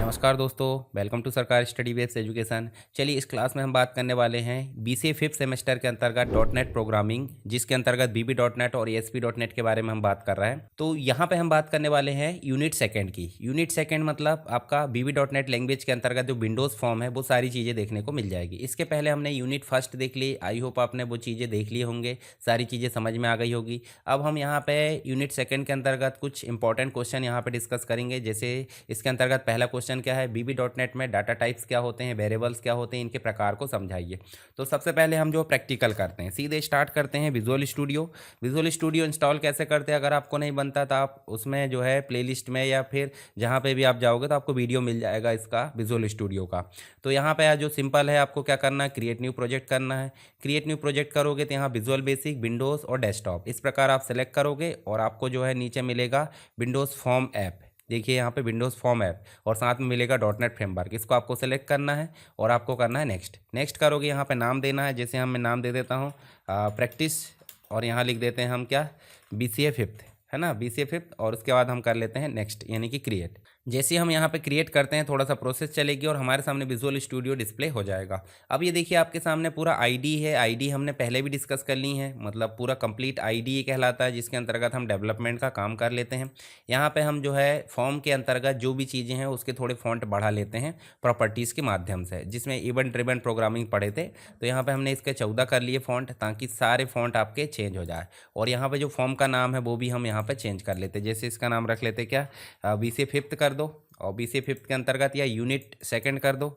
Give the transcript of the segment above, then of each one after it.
नमस्कार दोस्तों, welcome to सरकार स्टडी बेस्ड एजुकेशन। चलिए इस क्लास में हम बात करने वाले हैं बीसीए फिफ्थ सेमेस्टर के अंतर्गत डॉट नेट प्रोग्रामिंग, जिसके अंतर्गत बीबी डॉट नेट और एएसपी डॉट नेट के बारे में हम बात कर रहे हैं। तो यहाँ पे हम बात करने वाले हैं यूनिट सेकंड की। यूनिट सेकंड मतलब आपका बीबी डॉट नेट लैंग्वेज के अंतर्गत जो विंडोज़ फॉर्म है वो सारी चीज़ें देखने को मिल जाएगी। इसके पहले हमने यूनिट फर्स्ट देख ली, आई होप आपने वो चीज़ें देख ली होंगे, सारी चीज़ें समझ में आ गई होगी। अब हम यहाँ पे यूनिट सेकंड के अंतर्गत कुछ इंपॉर्टेंट क्वेश्चन यहाँ पे डिस्कस करेंगे। जैसे इसके अंतर्गत पहला क्वेश्चन क्या है, बीबी डॉट नेट में डाटा टाइप्स क्या होते हैं, वेरिएबल्स क्या होते हैं, इनके प्रकार को समझाइए। तो सबसे पहले हम जो प्रैक्टिकल करते हैं, सीधे स्टार्ट करते हैं visual studio. Visual studio install कैसे करते हैं, अगर आपको नहीं बनता तो आप उसमें जो है प्लेलिस्ट में या फिर जहाँ पे भी आप जाओगे तो आपको वीडियो मिल जाएगा इसका, विजुअल स्टूडियो का। तो यहाँ पे जो सिंपल है, आपको क्या करना है, क्रिएट न्यू प्रोजेक्ट करना है। क्रिएट न्यू प्रोजेक्ट करोगे तो यहाँ विजुअल बेसिक, विंडोज़ और डेस्कटॉप इस प्रकार आप सेलेक्ट करोगे और आपको जो है नीचे मिलेगा विंडोज़ फॉर्म ऐप। देखिए यहाँ पे विंडोज़ फॉर्म ऐप और साथ में मिलेगा डॉट नेट फ्रेमवर्क। इसको आपको सेलेक्ट करना है और आपको करना है नेक्स्ट। नेक्स्ट करोगे, यहाँ पे नाम देना है। जैसे मैं नाम दे देता हूँ प्रैक्टिस, और यहाँ लिख देते हैं हम क्या, बीसीए फिफ्थ, है ना, बीसीए फिफ्थ। और उसके बाद हम कर लेते हैं नेक्स्ट, यानी कि क्रिएट। जैसे हम यहाँ पे क्रिएट करते हैं, थोड़ा सा प्रोसेस चलेगी और हमारे सामने विजुअल स्टूडियो डिस्प्ले हो जाएगा। अब ये देखिए आपके सामने पूरा आईडी है। आईडी हमने पहले भी डिस्कस कर ली है, मतलब पूरा कंप्लीट आईडी ये कहलाता है, जिसके अंतर्गत हम डेवलपमेंट का काम कर लेते हैं। यहाँ पे हम जो है फॉर्म के अंतर्गत जो भी चीज़ें हैं उसके थोड़े फॉन्ट बढ़ा लेते हैं प्रॉपर्टीज़ के माध्यम से, जिसमें इवेंट ड्रिवन प्रोग्रामिंग पढ़े थे। तो यहाँ पे हमने इसके 14 कर लिए फॉन्ट, ताकि सारे फॉन्ट आपके चेंज हो जाए। और यहाँ पे जो फॉर्म का नाम है वो भी हम यहाँ पे चेंज कर लेते हैं। जैसे इसका नाम रख लेते क्या, बीसीए फिफ्थ कर दो, और बीसीए फिफ्थ के अंतर्गत या यूनिट सेकंड कर दो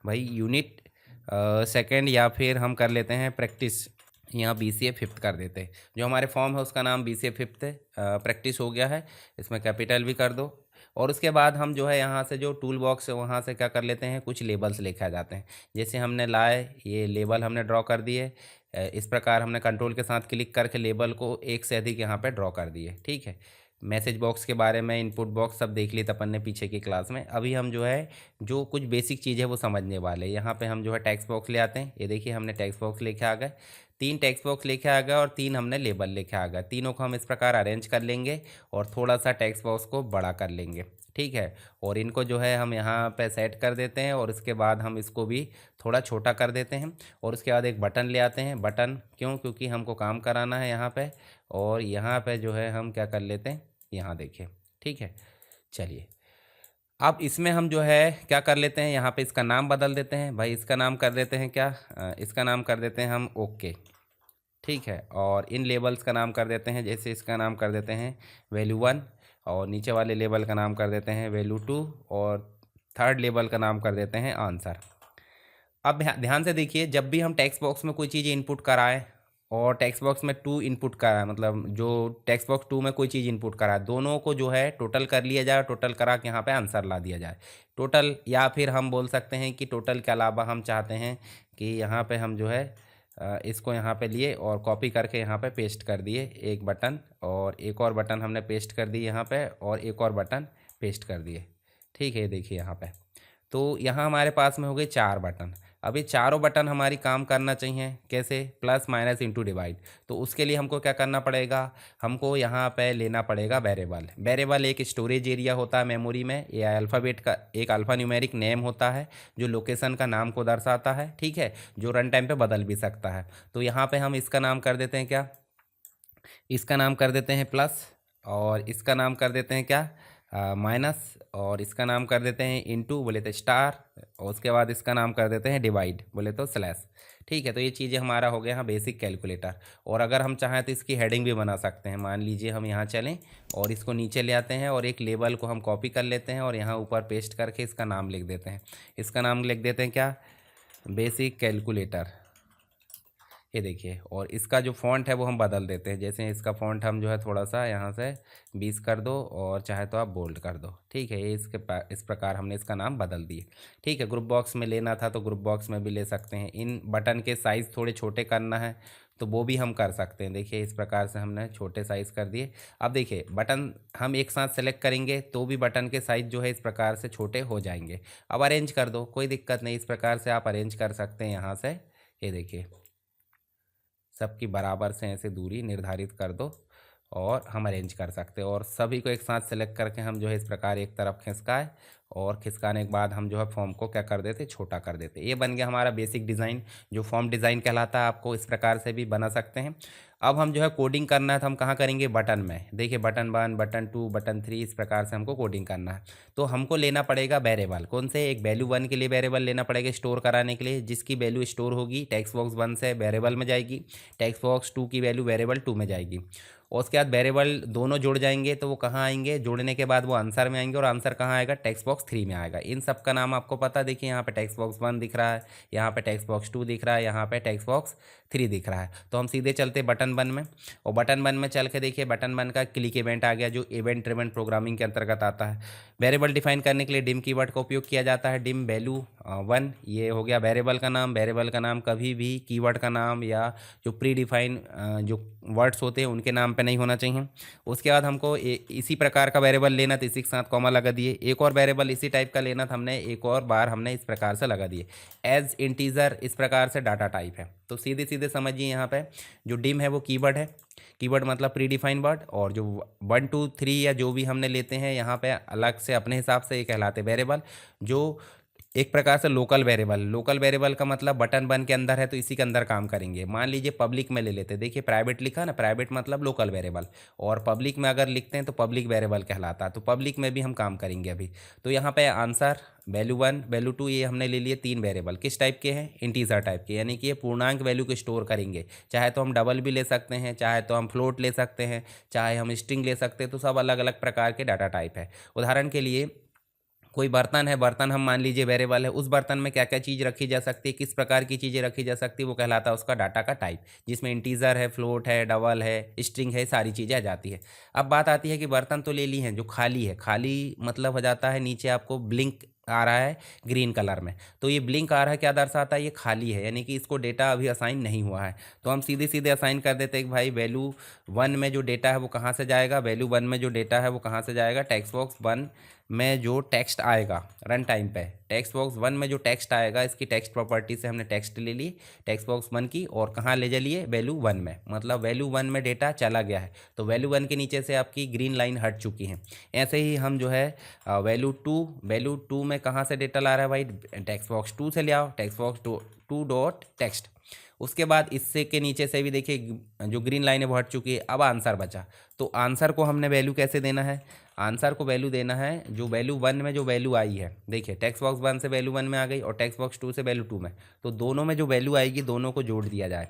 भाई, यूनिट सेकंड, या फिर हम कर लेते हैं प्रैक्टिस, यहाँ बीसीए फिफ्थ कर देते हैं। जो हमारे फॉर्म है उसका नाम बीसीए फिफ्थ है, प्रैक्टिस हो गया है, इसमें कैपिटल भी कर दो। और उसके बाद हम जो है यहाँ से जो टूल बॉक्स है वहाँ से क्या कर लेते हैं, कुछ लेबल्स लिखे आ जाते हैं। जैसे हमने लाए, ये लेबल हमने ड्रॉ कर दिए। इस प्रकार हमने कंट्रोल के साथ क्लिक करके लेबल को एक से अधिक यहाँ पे ड्रॉ कर दिए। ठीक है, मैसेज बॉक्स के बारे में, इनपुट बॉक्स सब देख लिया अपन ने पीछे की क्लास में। अभी हम जो है जो कुछ बेसिक चीज़ है वो समझने वाले। यहाँ पे हम जो है टेक्स्ट बॉक्स ले आते हैं। ये देखिए हमने टेक्स्ट बॉक्स लेके आ गए, 3 टेक्स्ट बॉक्स लेके आ गए और 3 हमने लेबल लेके आ गए। तीनों को हम इस प्रकार अरेंज कर लेंगे और थोड़ा सा टेक्स्ट बॉक्स को बड़ा कर लेंगे। ठीक है, और इनको जो है हम यहाँ पे सेट कर देते हैं और उसके बाद हम इसको भी थोड़ा छोटा कर देते हैं। और उसके बाद एक बटन ले आते हैं। बटन क्यों, क्योंकि हमको काम कराना है यहाँ पे। और यहाँ पे जो है हम क्या कर लेते हैं, यहाँ देखिए। ठीक है, चलिए अब इसमें हम जो है क्या कर लेते हैं, यहाँ पे इसका नाम बदल देते हैं भाई। इसका नाम कर देते हैं क्या, इसका नाम कर देते हैं हम ओके। ठीक है, और इन लेबल्स का नाम कर देते हैं, जैसे इसका नाम कर देते हैं वैल्यू 1, और नीचे वाले लेबल का नाम कर देते हैं वैल्यू 2, और थर्ड लेबल का नाम कर देते हैं आंसर। अब ध्यान से देखिए, जब भी हम टेक्स्ट बॉक्स में कोई चीज़ इनपुट कराएं और टेक्स्ट बॉक्स में 2 इनपुट कराएं, मतलब जो टेक्स्ट बॉक्स 2 में कोई चीज़ इनपुट कराए, दोनों को जो है टोटल कर लिया जाए। टोटल करा के यहाँ पे आंसर ला दिया जाए। टोटल, या फिर हम बोल सकते हैं कि टोटल के अलावा हम चाहते हैं कि यहाँ पे हम जो है इसको यहाँ पे लिए और कॉपी करके यहाँ पे पेस्ट कर दिए एक बटन, और एक और बटन हमने पेस्ट कर दिए यहाँ पे, और एक और बटन पेस्ट कर दिए। ठीक है, देखिए यहाँ पे तो यहाँ हमारे पास में हो गए 4 बटन। अब ये चारों बटन हमारी काम करना चाहिए कैसे, प्लस माइनस इंटू डिवाइड। तो उसके लिए हमको क्या करना पड़ेगा, हमको यहाँ पे लेना पड़ेगा वेरिएबल। वेरिएबल एक स्टोरेज एरिया होता है मेमोरी में, ये अल्फ़ाबेट का एक अल्फ़ा न्यूमेरिक नेम होता है जो लोकेशन का नाम को दर्शाता है। ठीक है, जो रन टाइम पे बदल भी सकता है। तो यहाँ पे हम इसका नाम कर देते हैं क्या, इसका नाम कर देते हैं प्लस, और इसका नाम कर देते हैं क्या, माइनस, और इसका नाम कर देते हैं इनटू बोले तो स्टार, और उसके बाद इसका नाम कर देते हैं डिवाइड बोले तो स्लैश। ठीक है, तो ये चीज़ें हमारा हो गया यहाँ बेसिक कैलकुलेटर। और अगर हम चाहें तो इसकी हेडिंग भी बना सकते हैं। मान लीजिए हम यहाँ चलें और इसको नीचे ले आते हैं और एक लेबल को हम कॉपी कर लेते हैं और यहाँ ऊपर पेस्ट करके इसका नाम लिख देते हैं। इसका नाम लिख देते हैं क्या, बेसिक कैलकुलेटर। ये देखिए, और इसका जो फ़ॉन्ट है वो हम बदल देते हैं। जैसे इसका फ़ॉन्ट हम जो है थोड़ा सा यहाँ से 20 कर दो, और चाहे तो आप बोल्ड कर दो। ठीक है, ये इस प्रकार हमने इसका नाम बदल दिए। ठीक है, ग्रुप बॉक्स में लेना था तो ग्रुप बॉक्स में भी ले सकते हैं। इन बटन के साइज़ थोड़े छोटे करना है तो वो भी हम कर सकते हैं। देखिए इस प्रकार से हमने छोटे साइज़ कर दिए। अब देखिए बटन हम एक साथ सेलेक्ट करेंगे तो भी बटन के साइज़ जो है इस प्रकार से छोटे हो जाएंगे। अब अरेंज कर दो, कोई दिक्कत नहीं, इस प्रकार से आप अरेंज कर सकते हैं यहाँ से। ये देखिए सबकी बराबर से ऐसे दूरी निर्धारित कर दो और हम अरेंज कर सकते हैं। और सभी को एक साथ सेलेक्ट करके हम जो है इस प्रकार एक तरफ खिसकाए और खिसकाने के बाद हम जो है फॉर्म को क्या कर देते, छोटा कर देते। ये बन गया हमारा बेसिक डिज़ाइन जो फॉर्म डिज़ाइन कहलाता है। आपको इस प्रकार से भी बना सकते हैं। अब हम जो है कोडिंग करना है तो हम कहाँ करेंगे, बटन में। देखिए बटन 1, बटन 2, बटन 3, इस प्रकार से हमको कोडिंग करना है। तो हमको लेना पड़ेगा वेरिएबल। कौन से, एक वैल्यू 1 के लिए वेरिएबल लेना पड़ेगा स्टोर कराने के लिए, जिसकी वैल्यू स्टोर होगी टेक्स्ट बॉक्स 1 से वेरिएबल में जाएगी, टेक्स्ट बॉक्स 2 की वैल्यू वेरिएबल 2 में जाएगी। और उसके बाद वेरिएबल दोनों जुड़ जाएंगे तो वो कहाँ आएंगे, जुड़ने के बाद वो आंसर में आएंगे और आंसर कहाँ आएगा, टेक्स्ट बॉक्स 3 में आएगा। इन सब का नाम आपको पता, देखिए यहाँ पे टेक्स्ट बॉक्स 1 दिख रहा है, यहाँ पे टेक्स्ट बॉक्स 2 दिख रहा है, यहाँ पे टेक्स्ट बॉक्स 3 दिख रहा है। तो हम सीधे चलते बटन 1 में, और बटन 1 में चल के देखिए बटन 1 का क्लिक इवेंट आ गया जो इवेंट ड्रिवन प्रोग्रामिंग के अंतर्गत आता है। वेरिएबल डिफाइन करने के लिए डिम कीवर्ड का उपयोग किया जाता है। डिम वैल्यू 1, ये हो गया वेरिएबल का नाम। वेरिएबल का नाम कभी भी कीवर्ड का नाम या जो प्री डिफाइन जो वर्ड्स होते हैं उनके नाम पे नहीं होना चाहिए। उसके बाद हमको इसी प्रकार का वेरिएबल लेना तो इसी के साथ कॉमा लगा दिए। एक और वेरिएबल इसी टाइप का लेना था हमने, एक और बार हमने इस प्रकार से लगा दिए। एज इंटीजर इस प्रकार से डाटा टाइप है। तो सीधे सीधे समझिए यहाँ पे जो डिम है वो कीवर्ड है, कीवर्ड मतलब प्री डिफाइंड वर्ड, और जो 1 2 3 या जो भी हमने लेते हैं यहाँ पे अलग से अपने हिसाब से ये कहलाते वेरिएबल, जो एक प्रकार से लोकल वेरिएबल। लोकल वेरिएबल का मतलब बटन 1 के अंदर है तो इसी के अंदर काम करेंगे। मान लीजिए पब्लिक में ले लेते हैं, देखिए प्राइवेट लिखा ना, प्राइवेट मतलब लोकल वेरिएबल, और पब्लिक में अगर लिखते हैं तो पब्लिक वेरिएबल कहलाता है। तो पब्लिक में भी हम काम करेंगे अभी। तो यहाँ पे आंसर वैल्यू 1, वैल्यू 2 ये हमने ले लिए 3 वेरिएबल। किस टाइप के हैं, इंटीजर टाइप के, यानी कि ये पूर्णांक वैल्यू को स्टोर करेंगे। चाहे तो हम डबल भी ले सकते हैं, चाहे तो हम फ्लोट ले सकते हैं, चाहे हम स्ट्रिंग ले सकते हैं। तो सब अलग अलग प्रकार के डाटा टाइप है। उदाहरण के लिए कोई बर्तन है, बर्तन हम मान लीजिए वेरिएबल है, उस बर्तन में क्या क्या चीज़ रखी जा सकती है, किस प्रकार की चीज़ें रखी जा सकती है, वो कहलाता है उसका डाटा का टाइप, जिसमें इंटीजर है, फ्लोट है, डबल है, स्ट्रिंग है, सारी चीज़ें आ जाती है। अब बात आती है कि बर्तन तो ले ली हैं, जो खाली है, खाली मतलब हो जाता है नीचे आपको ब्लिंक आ रहा है ग्रीन कलर में। तो ये ब्लिंक आ रहा है क्या दर्शाता है, ये खाली है, यानी कि इसको डेटा अभी असाइन नहीं हुआ है। तो हम सीधे सीधे असाइन कर देते हैं कि भाई वैल्यू 1 में जो डेटा है वो कहाँ से जाएगा, वैल्यू 1 में जो डेटा है वो कहाँ से जाएगा, टेक्स्ट बॉक्स 1 में जो टेक्स्ट आएगा रन टाइम पे, टेक्स्ट बॉक्स 1 में जो टेक्स्ट आएगा, इसकी टेक्स्ट प्रॉपर्टी से हमने टेक्स्ट ले ली टेक्स्ट बॉक्स 1 की, और कहाँ ले चलिए, वैल्यू 1 में, मतलब वैल्यू 1 में डेटा चला गया है। तो वैल्यू 1 के नीचे से आपकी ग्रीन लाइन हट चुकी है। ऐसे ही हम जो है वैल्यू 2 में कहाँ से डेटा ला रहा है भाई, टेक्स्ट बॉक्स 2 से ले आओ, टेक्स्ट बॉक्स 2 डॉट टेक्स्ट। उसके बाद इससे के नीचे से भी देखिए जो ग्रीन लाइन है वो हट चुकी है। अब आंसर बचा, तो आंसर को हमने वैल्यू कैसे देना है, आंसर को वैल्यू देना है जो वैल्यू 1 में जो वैल्यू आई है। देखिए टेक्स्ट बॉक्स 1 से वैल्यू 1 में आ गई और टेक्स्ट बॉक्स 2 से वैल्यू 2 में, तो दोनों में जो वैल्यू आएगी दोनों को जोड़ दिया जाए।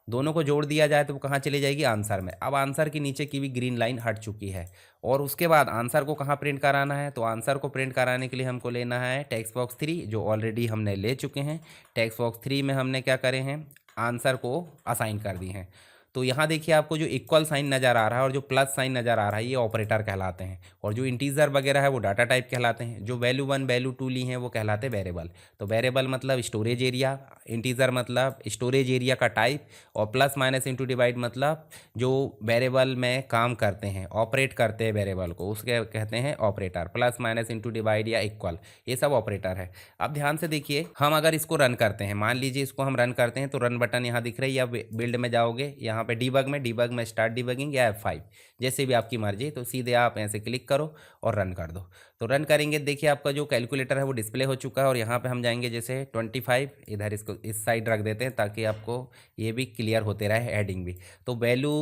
दोनों को जोड़ दिया जाए तो वो कहाँ चली जाएगी, आंसर में। अब आंसर के नीचे की भी ग्रीन लाइन हट चुकी है। और उसके बाद आंसर को कहाँ प्रिंट कराना है, तो आंसर को प्रिंट कराने के लिए हमको लेना है टेक्स्ट बॉक्स 3, जो ऑलरेडी हमने ले चुके हैं। टेक्स्ट बॉक्स 3 में हमने क्या करे हैं, आंसर को असाइन कर दिए हैं। तो यहाँ देखिए आपको जो इक्वल साइन नज़र आ रहा है और जो प्लस साइन नज़र आ रहा है, ये ऑपरेटर कहलाते हैं। और जो इंटीजर वगैरह है वो डाटा टाइप कहलाते हैं। जो वैल्यू 1 वैल्यू 2 ली हैं वो कहलाते वेरिएबल। तो वेरिएबल मतलब स्टोरेज एरिया, इंटीजर मतलब स्टोरेज एरिया का टाइप, और प्लस माइनस इंटू डिवाइड मतलब जो वेरिएबल में काम करते हैं, ऑपरेट करते हैं वेरिएबल को, उसके कहते हैं operator. Plus minus into divide या इक्वल, ये सब ऑपरेटर है। अब ध्यान से देखिए, हम अगर इसको रन करते हैं, मान लीजिए इसको हम रन करते हैं, तो रन बटन यहाँ दिख रही है, या बिल्ड में जाओगे, यहाँ पे डीबग में स्टार्ट डीबगिंग या F5, जैसे भी आपकी मर्जी, तो सीधे आप ऐसे क्लिक करो और रन कर दो। तो रन करेंगे, देखिए आपका जो कैलकुलेटर है वो डिस्प्ले हो चुका है। और यहाँ पे हम जाएंगे जैसे 25, इधर इसको इस साइड रख देते हैं ताकि आपको ये भी क्लियर होते रहे, हेडिंग भी। तो वैल्यू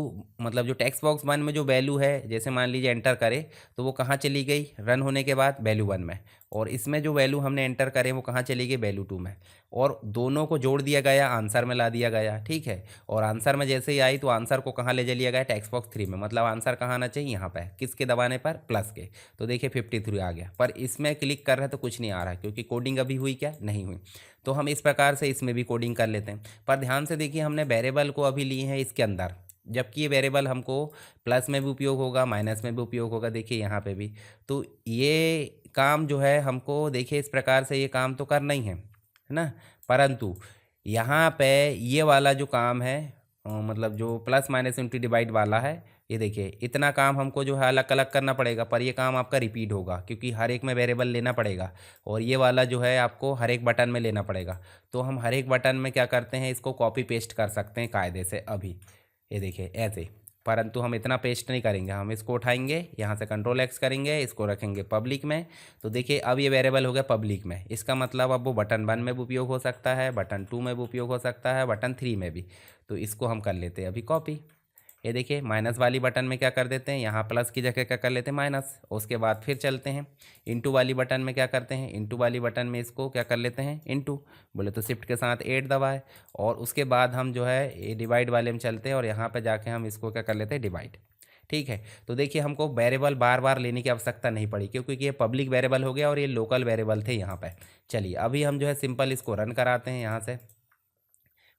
मतलब जो टेक्स्ट बॉक्स 1 में जो वैल्यू है, जैसे मान लीजिए एंटर करे तो वो कहाँ चली गई, रन होने के बाद वैल्यू 1 में। और इसमें जो वैल्यू हमने एंटर करे वो कहाँ चली गई, वैल्यू 2 में। और दोनों को जोड़ दिया गया, आंसर में ला दिया गया, ठीक है। और आंसर में जैसे ही आई तो आंसर को कहाँ ले लिया गया, टेक्स्ट बॉक्स 3 में, मतलब आंसर कहाँ आना चाहिए, यहाँ पे, किसके दबाने पर, प्लस के। तो देखिए 53 आ गया। पर इसमें क्लिक कर रहे हैं तो कुछ नहीं आ रहा है, क्योंकि कोडिंग अभी हुई क्या, नहीं हुई। तो हम इस प्रकार से इसमें भी कोडिंग कर लेते हैं। पर ध्यान से देखिए, हमने वेरिएबल को अभी लिए हैं इसके अंदर, जबकि ये वेरिएबल हमको प्लस में भी उपयोग होगा, माइनस में भी उपयोग होगा, देखिए यहाँ पे भी। तो ये काम जो है हमको, देखिए इस प्रकार से ये काम तो करना ही है ना। परंतु यहाँ पे ये वाला जो काम है, मतलब जो प्लस माइनस इंटू डिवाइड वाला है, ये देखिए इतना काम हमको जो है अलग अलग करना पड़ेगा। पर ये काम आपका रिपीट होगा, क्योंकि हर एक में वेरिएबल लेना पड़ेगा। और ये वाला जो है आपको हर एक बटन में लेना पड़ेगा। तो हम हर एक बटन में क्या करते हैं, इसको कॉपी पेस्ट कर सकते हैं कायदे से। अभी ये देखिए ऐसे परंतु हम इतना पेस्ट नहीं करेंगे, हम इसको उठाएंगे, यहाँ से कंट्रोल एक्स करेंगे, इसको रखेंगे पब्लिक में। तो देखिए अब ये वेरिएबल हो गया पब्लिक में। इसका मतलब अब वो बटन 1 में भी उपयोग हो सकता है, बटन 2 में भी उपयोग हो सकता है, बटन 3 में भी। तो इसको हम कर लेते हैं अभी कॉपी। ये देखिए माइनस वाली बटन में क्या कर देते हैं, यहाँ प्लस की जगह क्या कर लेते हैं माइनस। उसके बाद फिर चलते हैं इंटू वाली बटन में, क्या करते हैं इंटू वाली बटन में इसको क्या कर लेते हैं इंटू, बोले तो शिफ्ट के साथ 8 दबाए। और उसके बाद हम जो है ये डिवाइड वाले में चलते हैं और यहाँ पे जाके हम इसको क्या कर लेते हैं डिवाइड। ठीक है, तो देखिए हमको वेरिएबल बार बार लेने की आवश्यकता नहीं पड़ी, क्योंकि ये पब्लिक वेरिएबल हो गया और ये लोकल वेरिएबल थे यहाँ पे। चलिए अभी हम जो है सिंपल इसको रन कराते हैं यहाँ से,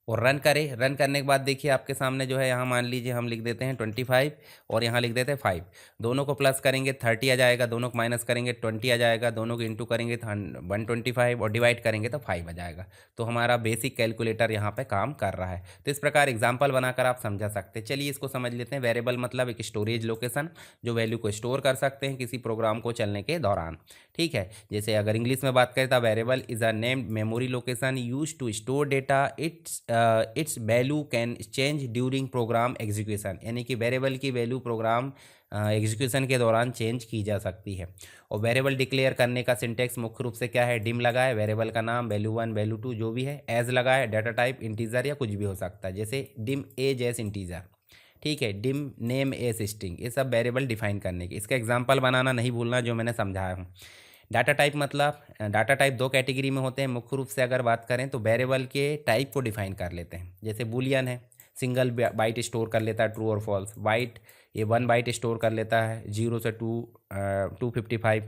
और रन करें। रन करने के बाद देखिए आपके सामने जो है यहाँ मान लीजिए हम लिख देते हैं 25 और यहाँ लिख देते हैं 5। दोनों को प्लस करेंगे 30 आ जाएगा, दोनों को माइनस करेंगे 20 आ जाएगा, दोनों को इंटू करेंगे 125 और डिवाइड करेंगे तो 5 आ जाएगा। तो हमारा बेसिक कैलकुलेटर यहाँ पे काम कर रहा है। तो इस प्रकार एग्जाम्पल बनाकर आप समझा सकते हैं। चलिए इसको समझ लेते हैं। वेरिएबल मतलब एक स्टोरेज लोकेशन जो वैल्यू को स्टोर कर सकते हैं किसी प्रोग्राम को चलने के दौरान। ठीक है, जैसे अगर इंग्लिश में बात करें तो variable is a named memory location use to store data. Its value can change during program execution, यानी कि वेरिएबल की वैल्यू प्रोग्राम एग्जीक्यूशन के दौरान चेंज की जा सकती है। और वेरिएबल डिक्लेयर करने का सिंटेक्स मुख्य रूप से क्या है, डिम लगाए वेरिएबल का नाम, वैल्यू 1 वैल्यू 2 जो भी है, एज लगाए डाटा टाइप इंटीजर या कुछ भी हो सकता है, जैसे डिम एज एस इंटीजर। ठीक है, डिम नेम एस स्ट्रिंग, ये सब वेरिएबल डिफाइन करने की। इसका एग्जांपल बनाना नहीं भूलना जो मैंने समझाया हूँ। डाटा टाइप मतलब डाटा टाइप दो कैटेगरी में होते हैं मुख्य रूप से। अगर बात करें तो वेरिएबल के टाइप को डिफाइन कर लेते हैं, जैसे बुलियन है, सिंगल बाइट स्टोर कर लेता है ट्रू और फॉल्स। बाइट ये 1 बाइट स्टोर कर लेता है 0 से 255।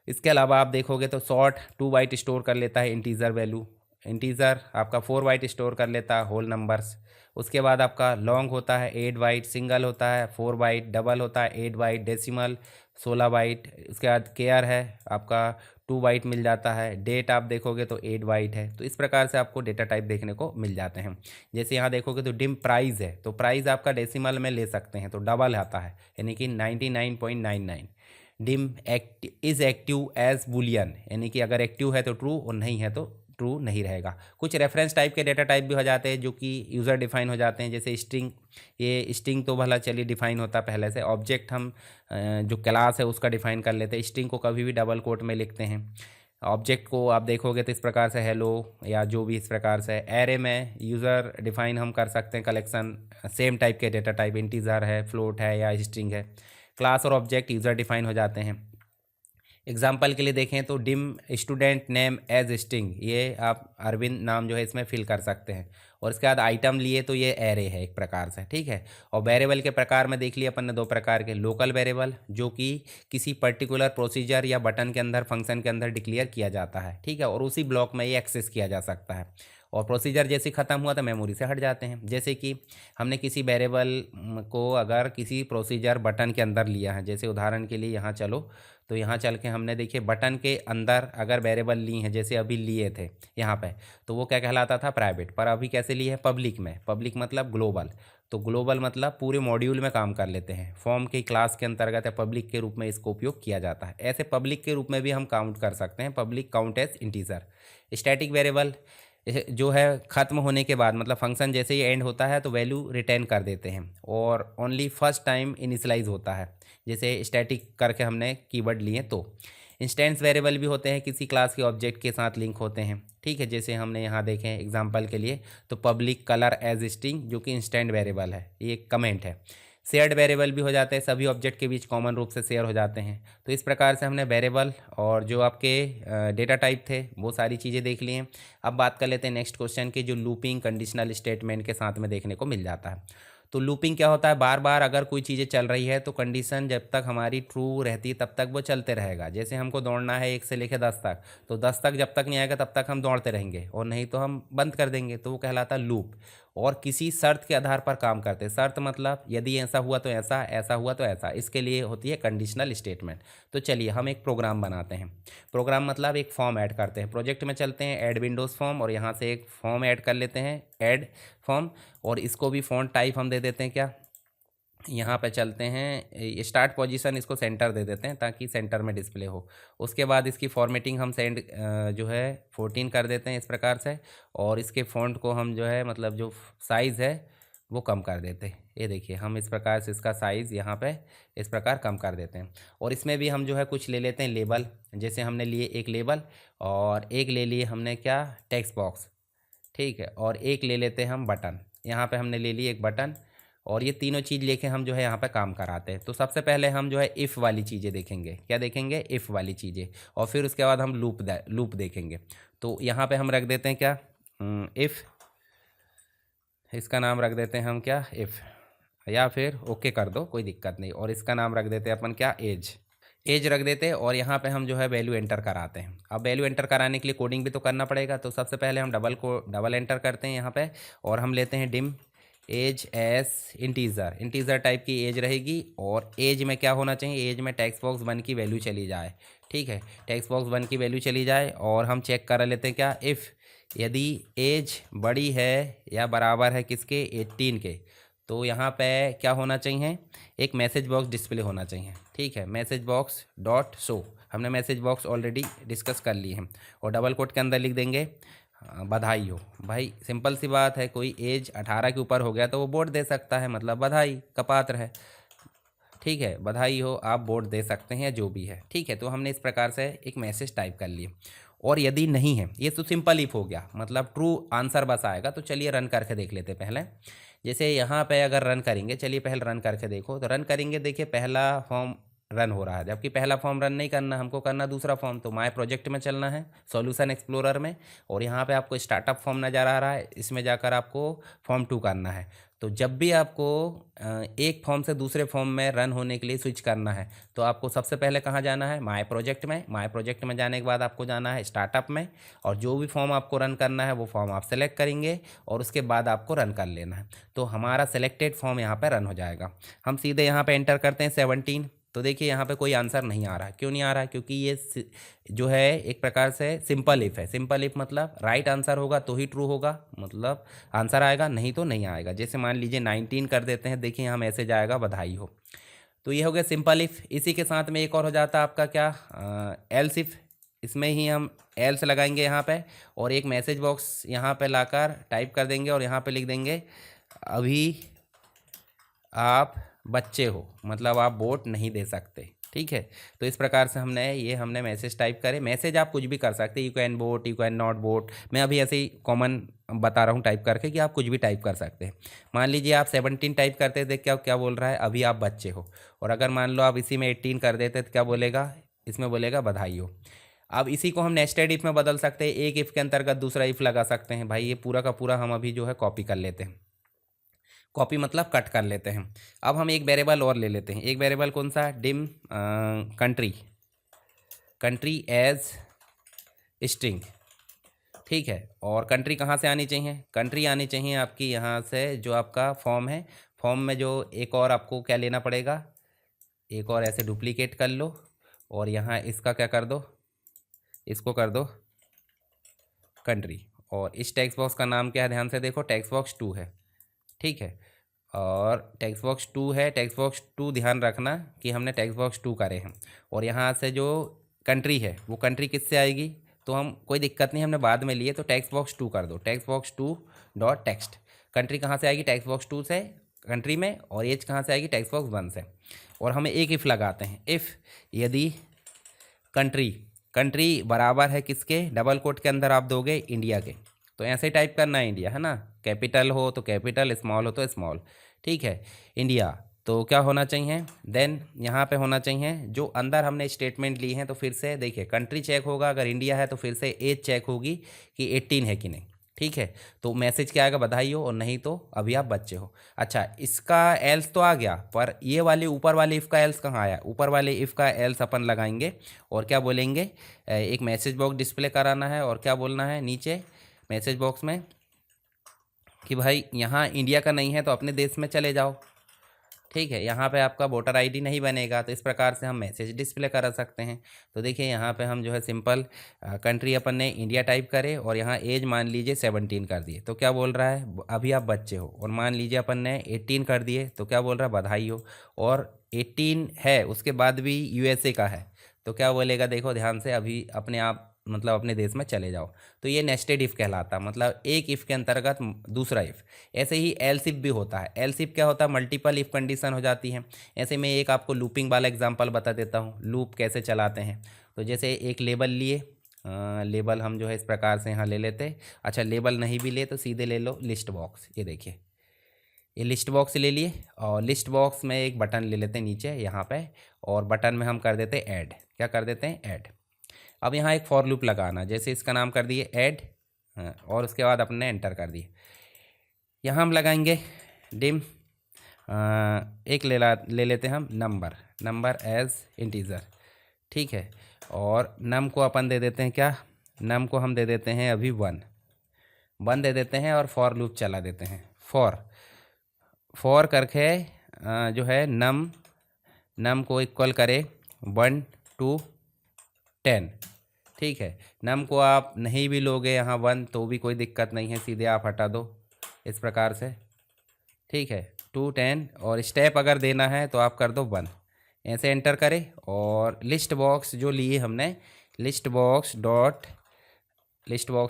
इसके अलावा आप देखोगे तो शॉर्ट 2 बाइट स्टोर कर लेता है इंटीजर वैल्यू। इंटीजर आपका 4 बाइट स्टोर कर लेता है होल नंबर्स। उसके बाद आपका लॉन्ग होता है 8 बाइट, सिंगल होता है 4 बाइट, डबल होता है 8 बाइट, डेसिमल 16 बाइट। उसके बाद केयर है आपका 2 बाइट मिल जाता है। डेट आप देखोगे तो 8 बाइट है। तो इस प्रकार से आपको डेटा टाइप देखने को मिल जाते हैं। जैसे यहाँ देखोगे तो डिम प्राइस है, तो प्राइस आपका डेसिमल में ले सकते हैं तो डबल आता है, यानी कि 99.99। Dim is active as boolean, यानी कि अगर एक्टिव है तो ट्रू और नहीं है तो ट्रू नहीं रहेगा। कुछ रेफरेंस टाइप के डेटा टाइप भी हो जाते हैं जो कि यूज़र डिफाइन हो जाते हैं, जैसे स्ट्रिंग। ये स्ट्रिंग तो भला चलिए डिफाइन होता है पहले से। ऑब्जेक्ट हम जो क्लास है उसका डिफाइन कर लेते हैं। स्ट्रिंग को कभी भी डबल कोट में लिखते हैं। ऑब्जेक्ट को आप देखोगे तो इस प्रकार से हेलो या जो भी इस प्रकार से। एरे में यूज़र डिफाइन हम कर सकते हैं कलेक्शन सेम टाइप के डेटा टाइप, इंटीजर है, फ्लोट है या स्ट्रिंग है। क्लास और ऑब्जेक्ट यूज़र डिफाइन हो जाते हैं। एग्जाम्पल के लिए देखें तो dim student name as string, ये आप अरविंद नाम जो है इसमें फिल कर सकते हैं। और इसके बाद आइटम लिए तो ये एरे है एक प्रकार से। ठीक है, और वेरिएबल के प्रकार में देख लिया अपन ने 2 प्रकार के। लोकल वेरिएबल जो कि किसी पर्टिकुलर प्रोसीजर या बटन के अंदर फंक्शन के अंदर डिक्लेयर किया जाता है। ठीक है, और उसी ब्लॉक में ये एक्सेस किया जा सकता है। और प्रोसीजर जैसे ख़त्म हुआ तो मेमोरी से हट जाते हैं। जैसे कि हमने किसी वेरिएबल को अगर किसी प्रोसीजर बटन के अंदर लिया है, जैसे उदाहरण के लिए यहाँ चलो तो यहाँ चल के हमने देखिए बटन के अंदर अगर वेरिएबल ली हैं, जैसे अभी लिए थे यहाँ पे, तो वो क्या कहलाता था प्राइवेट, पर अभी कैसे लिए है पब्लिक में। पब्लिक मतलब ग्लोबल, तो ग्लोबल मतलब पूरे मॉड्यूल में काम कर लेते हैं। फॉर्म की क्लास के अंतर्गत या पब्लिक के रूप में इसको उपयोग किया जाता है। ऐसे पब्लिक के रूप में भी हम काउंट कर सकते हैं, public count as integer. Static variable जो है ख़त्म होने के बाद मतलब फंक्शन जैसे ही एंड होता है तो वैल्यू रिटर्न कर देते हैं और ओनली फर्स्ट टाइम इनिशलाइज होता है, जैसे स्टैटिक करके हमने कीवर्ड लिए। तो इंस्टेंस वेरिएबल भी होते हैं, किसी क्लास के ऑब्जेक्ट के साथ लिंक होते हैं। ठीक है, जैसे हमने यहाँ देखें एग्जांपल के लिए तो पब्लिक कलर एज स्ट्रिंग जो कि इंस्टेंट वेरिएबल है, ये कमेंट है। शेयर्ड वेरिएबल भी हो जाते हैं, सभी ऑब्जेक्ट के बीच कॉमन रूप से शेयर हो जाते हैं। तो इस प्रकार से हमने वेरिएबल और जो आपके डेटा टाइप थे वो सारी चीज़ें देख ली हैं। अब बात कर लेते हैं नेक्स्ट क्वेश्चन की, जो लूपिंग कंडीशनल स्टेटमेंट के साथ में देखने को मिल जाता है। तो लूपिंग क्या होता है, बार बार अगर कोई चीज़ें चल रही है तो कंडीशन जब तक हमारी ट्रू रहती है तब तक वो चलते रहेगा। जैसे हमको दौड़ना है 1 से लेकर 10 तक, तो 10 तक जब तक नहीं आएगा तब तक हम दौड़ते रहेंगे और नहीं तो हम बंद कर देंगे, तो वो कहलाता है लूप। और किसी शर्त के आधार पर काम करते हैं। शर्त मतलब यदि ऐसा हुआ तो ऐसा, ऐसा हुआ तो ऐसा, इसके लिए होती है कंडीशनल स्टेटमेंट। तो चलिए हम एक प्रोग्राम बनाते हैं। प्रोग्राम मतलब एक फॉर्म ऐड करते हैं। प्रोजेक्ट में चलते हैं, ऐड विंडोज़ फॉर्म, और यहाँ से एक फॉर्म ऐड कर लेते हैं, ऐड फॉर्म। और इसको भी फॉन्ट टाइप हम दे देते हैं क्या, यहाँ पे चलते हैं स्टार्ट पोजीशन, इसको सेंटर दे देते हैं ताकि सेंटर में डिस्प्ले हो। उसके बाद इसकी फॉर्मेटिंग हम सेंड जो है 14 कर देते हैं इस प्रकार से। और इसके फ़ॉन्ट को हम जो है मतलब जो साइज़ है वो कम कर देते। ये देखिए हम इस प्रकार से इसका साइज़ यहाँ पे इस प्रकार कम कर देते हैं। और इसमें भी हम जो है कुछ ले लेते हैं लेबल, जैसे हमने लिए एक लेबल और एक ले लिए हमने क्या, टेक्स्ट बॉक्स, ठीक है, और एक ले लेते हैं हम बटन। यहाँ पे हमने ले लिए एक बटन, और ये तीनों चीज़ लेके हम जो है यहाँ पे काम कराते हैं। तो सबसे पहले हम जो है इफ़ वाली चीज़ें देखेंगे। क्या देखेंगे? इफ़ वाली चीज़ें। और फिर उसके बाद हम लूप देखेंगे। तो यहाँ पे हम रख देते हैं क्या, इफ़, इसका नाम रख देते हैं हम क्या, इफ़, या फिर ओके कर दो, कोई दिक्कत नहीं। और इसका नाम रख देते हैं अपन क्या, एज रख देते हैं। और यहाँ पे हम जो है वैल्यू एंटर कराते हैं। अब वैल्यू एंटर कराने के लिए कोडिंग भी तो करना पड़ेगा। तो सबसे पहले हम डबल एंटर करते हैं यहाँ पे, और हम लेते हैं dim age as integer type की एज रहेगी। और एज में क्या होना चाहिए, एज में टेक्स्ट बॉक्स 1 की वैल्यू चली जाए, ठीक है, टेक्स्ट बॉक्स 1 की वैल्यू चली जाए। और हम चेक कर लेते हैं क्या, इफ़ यदि एज बड़ी है या बराबर है किसके, 18 के, तो यहाँ पे क्या होना चाहिए, एक मैसेज बॉक्स डिस्प्ले होना चाहिए, ठीक है, मैसेज बॉक्स डॉट शो। हमने मैसेज बॉक्स ऑलरेडी डिस्कस कर लिए हैं। और डबल कोट के अंदर लिख देंगे बधाई हो। भाई सिंपल सी बात है, कोई एज 18 के ऊपर हो गया तो वो वोट दे सकता है, मतलब बधाई का पात्र है, ठीक है, बधाई हो, आप वोट दे सकते हैं, जो भी है, ठीक है। तो हमने इस प्रकार से एक मैसेज टाइप कर लिए। और यदि नहीं है, ये तो सिंपल इफ हो गया, मतलब ट्रू आंसर बस आएगा। तो चलिए रन करके देख लेते पहले। जैसे यहाँ पे अगर रन करेंगे, चलिए पहले रन करके देखो। तो रन करेंगे, देखिए पहला फॉर्म रन हो रहा है, जबकि पहला फॉर्म रन नहीं करना, हमको करना दूसरा फॉर्म। तो माय प्रोजेक्ट में चलना है, सॉल्यूशन एक्सप्लोरर में, और यहाँ पे आपको स्टार्टअप फॉर्म नज़र आ रहा है, इसमें जाकर आपको फॉर्म 2 करना है। तो जब भी आपको एक फॉर्म से दूसरे फॉर्म में रन होने के लिए स्विच करना है, तो आपको सबसे पहले कहाँ जाना है, माय प्रोजेक्ट में। माय प्रोजेक्ट में जाने के बाद आपको जाना है स्टार्टअप में, और जो भी फॉर्म आपको रन करना है वो फॉर्म आप सेलेक्ट करेंगे, और उसके बाद आपको रन कर लेना है। तो हमारा सेलेक्टेड फॉर्म यहाँ पर रन हो जाएगा। हम सीधे यहाँ पर एंटर करते हैं 17। तो देखिए यहाँ पे कोई आंसर नहीं आ रहा। क्यों नहीं आ रहा है? क्योंकि ये जो है एक प्रकार से सिंपल इफ़ है। सिंपल इफ़ मतलब राइट आंसर होगा तो ही ट्रू होगा, मतलब आंसर आएगा, नहीं तो नहीं आएगा। जैसे मान लीजिए 19 कर देते हैं, देखिए यहाँ मैसेज आएगा बधाई हो। तो ये हो गया सिंपल इफ़। इसी के साथ में एक और हो जाता है आपका क्या, एल्स इफ़। इसमें ही हम एल्स लगाएंगे यहाँ पे, और एक मैसेज बॉक्स यहाँ पे लाकर टाइप कर देंगे, और यहाँ पे लिख देंगे अभी आप बच्चे हो, मतलब आप वोट नहीं दे सकते, ठीक है। तो इस प्रकार से हमने मैसेज टाइप करे। मैसेज आप कुछ भी कर सकते हैं, you can vote, you can not vote. मैं अभी ऐसे ही कॉमन बता रहा हूँ टाइप करके कि आप कुछ भी टाइप कर सकते हैं। मान लीजिए आप 17 टाइप करते थे, क्या क्या बोल रहा है, अभी आप बच्चे हो। और अगर मान लो आप इसी में 18 कर देते तो क्या बोलेगा, इसमें बोलेगा बधाई हो। अब इसी को हम नेस्टेड इफ़ में बदल सकते हैं, एक इफ़ के अंतर्गत दूसरा इफ़ लगा सकते हैं। भाई ये पूरा का पूरा हम अभी जो है कॉपी कर लेते हैं। कॉपी मतलब कट कर लेते हैं। अब हम एक वेरिएबल और ले लेते हैं। एक वेरिएबल कौन सा, डिम कंट्री एज स्ट्रिंग, ठीक है। और कंट्री कहाँ से आनी चाहिए, कंट्री आनी चाहिए आपकी यहाँ से, जो आपका फॉर्म है, फॉर्म में जो एक और आपको क्या लेना पड़ेगा, एक और ऐसे डुप्लीकेट कर लो, और यहाँ इसका क्या कर दो, इसको कर दो कंट्री। और इस टेक्स्ट बॉक्स का नाम क्या है, ध्यान से देखो, टेक्स्ट बॉक्स 2 है, ठीक है। और टेक्स्ट बॉक्स 2 है, टेक्स्ट बॉक्स 2 ध्यान रखना कि हमने टेक्स्ट बॉक्स 2 करे हैं। और यहाँ से जो कंट्री है वो कंट्री किससे आएगी, तो हम कोई दिक्कत नहीं, हमने बाद में लिए, तो टेक्स्ट बॉक्स 2 कर दो, text box 2 dot text. Country कहाँ से आएगी, टेक्स्ट बॉक्स 2 से कंट्री में, और एज कहाँ से आएगी, टेक्स्ट बॉक्स 1 से। और हमें एक इफ़ लगाते हैं, इफ़ यदि कंट्री बराबर है किसके, डबल कोट के अंदर आप दोगे इंडिया के। तो ऐसे टाइप करना है इंडिया, है ना, कैपिटल हो तो कैपिटल, स्मॉल हो तो स्मॉल, ठीक है, इंडिया। तो क्या होना चाहिए, देन यहाँ पे होना चाहिए जो अंदर हमने स्टेटमेंट ली हैं। तो फिर से देखिए कंट्री चेक होगा, अगर इंडिया है तो फिर से एज चेक होगी कि 18 है कि नहीं, ठीक है। तो मैसेज क्या आएगा, बधाई हो, और नहीं तो अभी आप बच्चे हो। अच्छा, इसका एल्स तो आ गया, पर ये वाले ऊपर वाले इफ़ का एल्स कहाँ आया, ऊपर वाले इफ़ का एल्स अपन लगाएंगे, और क्या बोलेंगे, एक मैसेज बॉक्स डिस्प्ले कराना है, और क्या बोलना है नीचे मैसेज बॉक्स में कि भाई यहाँ इंडिया का नहीं है तो अपने देश में चले जाओ, ठीक है। यहाँ पे आपका वोटर आईडी नहीं बनेगा, तो इस प्रकार से हम मैसेज डिस्प्ले करा सकते हैं। तो देखिए यहाँ पे हम जो है सिंपल कंट्री अपन ने इंडिया टाइप करे, और यहाँ एज मान लीजिए 17 कर दिए, तो क्या बोल रहा है, अभी आप बच्चे हो। और मान लीजिए अपन ने 18 कर दिए, तो क्या बोल रहा है, बधाई हो। और 18 है, उसके बाद भी यूएसए का है, तो क्या बोलेगा, देखो ध्यान से, अभी अपने आप मतलब अपने देश में चले जाओ। तो ये नेस्टेड इफ़ कहलाता है, मतलब एक इफ़ के अंतर्गत दूसरा इफ़। ऐसे ही एल्स इफ भी होता है। एल्स इफ क्या होता है, मल्टीपल इफ़ कंडीशन हो जाती है। ऐसे में एक आपको लूपिंग वाला एग्जांपल बता देता हूँ, लूप कैसे चलाते हैं। तो जैसे एक लेबल लिए, लेबल हम जो है इस प्रकार से यहाँ ले लेते हैं। अच्छा, लेबल नहीं भी ले तो सीधे ले लो लिस्ट बॉक्स। ये देखिए, ये लिस्ट बॉक्स ले लिए, और लिस्ट बॉक्स में एक बटन ले लेते हैं नीचे यहाँ पे, और बटन में हम कर देते हैं ऐड। क्या कर देते हैं, ऐड। अब यहाँ एक फॉर लूप लगाना, जैसे इसका नाम कर दिए ऐड, और उसके बाद अपने एंटर कर दिए। यहाँ हम लगाएंगे डिम, एक ले लेते हैं हम नंबर एज इंटीजर, ठीक है। और नम को अपन दे देते हैं क्या, नम को हम दे देते हैं अभी 1 दे देते हैं, और फॉर लूप चला देते हैं। फॉर करके जो है नम को इक्वल करे 1 to 10, ठीक है। नम को आप नहीं भी लोगे यहाँ 1 तो भी कोई दिक्कत नहीं है, सीधे आप हटा दो इस प्रकार से, ठीक है, 2 10। और स्टेप अगर देना है तो आप कर दो 1, ऐसे एंटर करें। और लिस्ट बॉक्स जो लिए हमने, लिस्ट बॉक्स